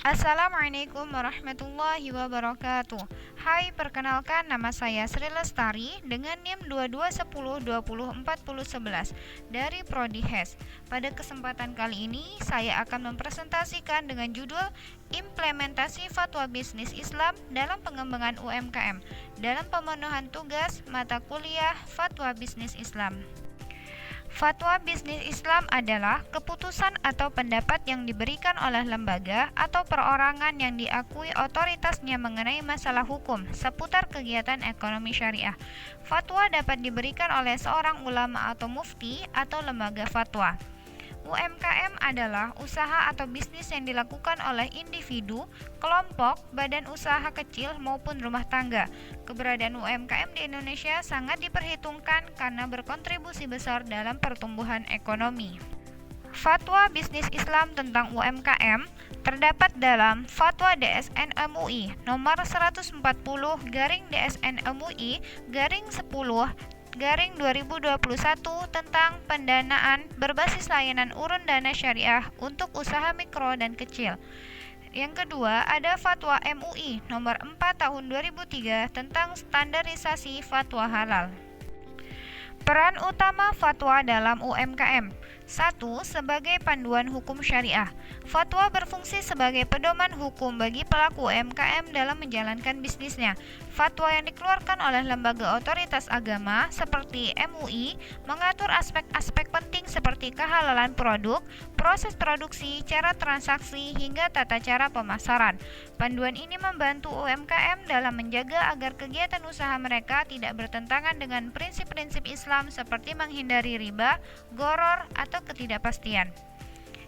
Assalamualaikum warahmatullahi wabarakatuh. Hai, perkenalkan nama saya Sri Lestari dengan NIM 2210204011 dari Prodi HES. Pada kesempatan kali ini saya akan mempresentasikan dengan judul Implementasi Fatwa Bisnis Islam dalam Pengembangan UMKM dalam pemenuhan tugas mata kuliah Fatwa Bisnis Islam. Fatwa bisnis Islam adalah keputusan atau pendapat yang diberikan oleh lembaga atau perorangan yang diakui otoritasnya mengenai masalah hukum seputar kegiatan ekonomi syariah. Fatwa dapat diberikan oleh seorang ulama atau mufti atau lembaga fatwa. UMKM adalah usaha atau bisnis yang dilakukan oleh individu, kelompok, badan usaha kecil maupun rumah tangga. Keberadaan UMKM di Indonesia sangat diperhitungkan karena berkontribusi besar dalam pertumbuhan ekonomi. Fatwa bisnis Islam tentang UMKM terdapat dalam Fatwa DSN MUI nomor 140/DSN MUI /10/2021 tentang pendanaan berbasis layanan urun dana syariah untuk usaha mikro dan kecil. Yang kedua, ada Fatwa MUI nomor 4 tahun 2003 tentang standarisasi fatwa halal. Peran utama fatwa dalam UMKM. 1. Sebagai panduan hukum syariah. Fatwa berfungsi sebagai pedoman hukum bagi pelaku UMKM dalam menjalankan bisnisnya. Fatwa yang dikeluarkan oleh lembaga otoritas agama seperti MUI mengatur aspek-aspek penting seperti kehalalan produk, proses produksi, cara transaksi, hingga tata cara pemasaran. Panduan ini membantu UMKM dalam menjaga agar kegiatan usaha mereka tidak bertentangan dengan prinsip-prinsip Islam seperti menghindari riba, gharar, atau ketidakpastian.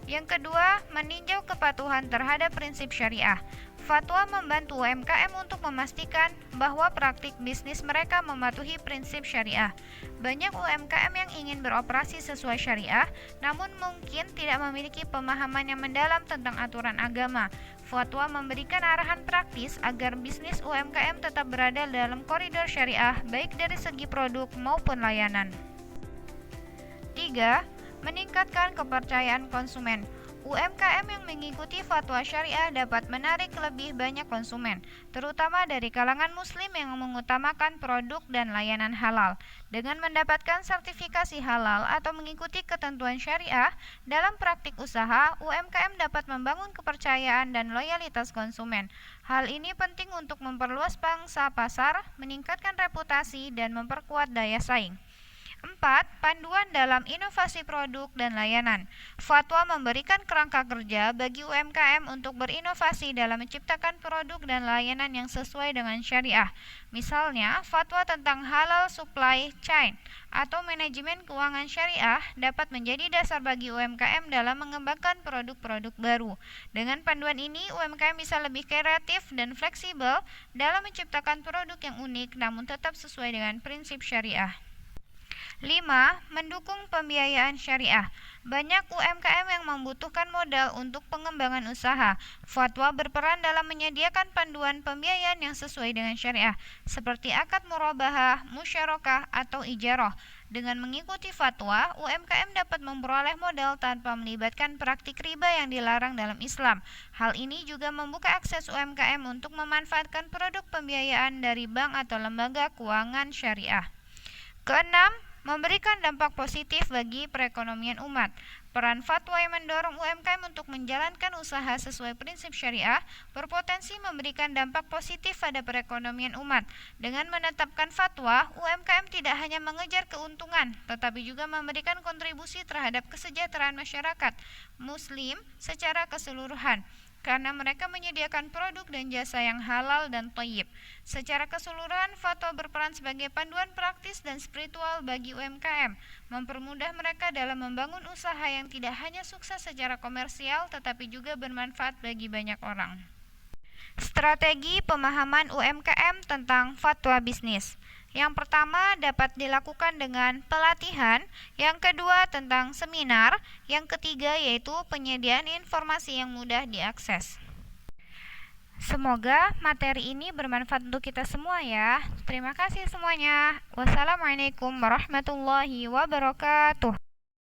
Yang kedua, meninjau kepatuhan terhadap prinsip syariah. Fatwa membantu UMKM untuk memastikan bahwa praktik bisnis mereka mematuhi prinsip syariah. Banyak UMKM yang ingin beroperasi sesuai syariah, namun mungkin tidak memiliki pemahaman yang mendalam tentang aturan agama. Fatwa memberikan arahan praktis agar bisnis UMKM tetap berada dalam koridor syariah, baik dari segi produk maupun layanan. 3. Meningkatkan kepercayaan konsumen. UMKM yang mengikuti fatwa syariah dapat menarik lebih banyak konsumen, terutama dari kalangan muslim yang mengutamakan produk dan layanan halal. Dengan mendapatkan sertifikasi halal atau mengikuti ketentuan syariah dalam praktik usaha, UMKM dapat membangun kepercayaan dan loyalitas konsumen. Hal ini penting untuk memperluas pangsa pasar, meningkatkan reputasi, dan memperkuat daya saing. 4. Panduan dalam inovasi produk dan layanan. Fatwa memberikan kerangka kerja bagi UMKM untuk berinovasi dalam menciptakan produk dan layanan yang sesuai dengan syariah. Misalnya, fatwa tentang halal supply chain atau manajemen keuangan syariah dapat menjadi dasar bagi UMKM dalam mengembangkan produk-produk baru. Dengan panduan ini, UMKM bisa lebih kreatif dan fleksibel dalam menciptakan produk yang unik namun tetap sesuai dengan prinsip syariah. 5. Mendukung pembiayaan syariah. Banyak UMKM yang membutuhkan modal untuk pengembangan usaha. Fatwa berperan dalam menyediakan panduan pembiayaan yang sesuai dengan syariah, seperti akad murabahah, musyarakah, atau ijarah. Dengan mengikuti fatwa, UMKM dapat memperoleh modal tanpa melibatkan praktik riba yang dilarang dalam Islam. Hal ini juga membuka akses UMKM untuk memanfaatkan produk pembiayaan dari bank atau lembaga keuangan syariah. Keenam, memberikan dampak positif bagi perekonomian umat. Peran fatwa yang mendorong UMKM untuk menjalankan usaha sesuai prinsip syariah berpotensi memberikan dampak positif pada perekonomian umat. Dengan menetapkan fatwa, UMKM tidak hanya mengejar keuntungan, tetapi juga memberikan kontribusi terhadap kesejahteraan masyarakat Muslim secara keseluruhan, karena mereka menyediakan produk dan jasa yang halal dan thayyib. Secara keseluruhan, fatwa berperan sebagai panduan praktis dan spiritual bagi UMKM, mempermudah mereka dalam membangun usaha yang tidak hanya sukses secara komersial, tetapi juga bermanfaat bagi banyak orang. Strategi pemahaman UMKM tentang fatwa bisnis. Yang pertama dapat dilakukan dengan pelatihan, yang kedua tentang seminar, yang ketiga yaitu penyediaan informasi yang mudah diakses. Semoga materi ini bermanfaat untuk kita semua ya. Terima kasih semuanya. Wassalamualaikum warahmatullahi wabarakatuh.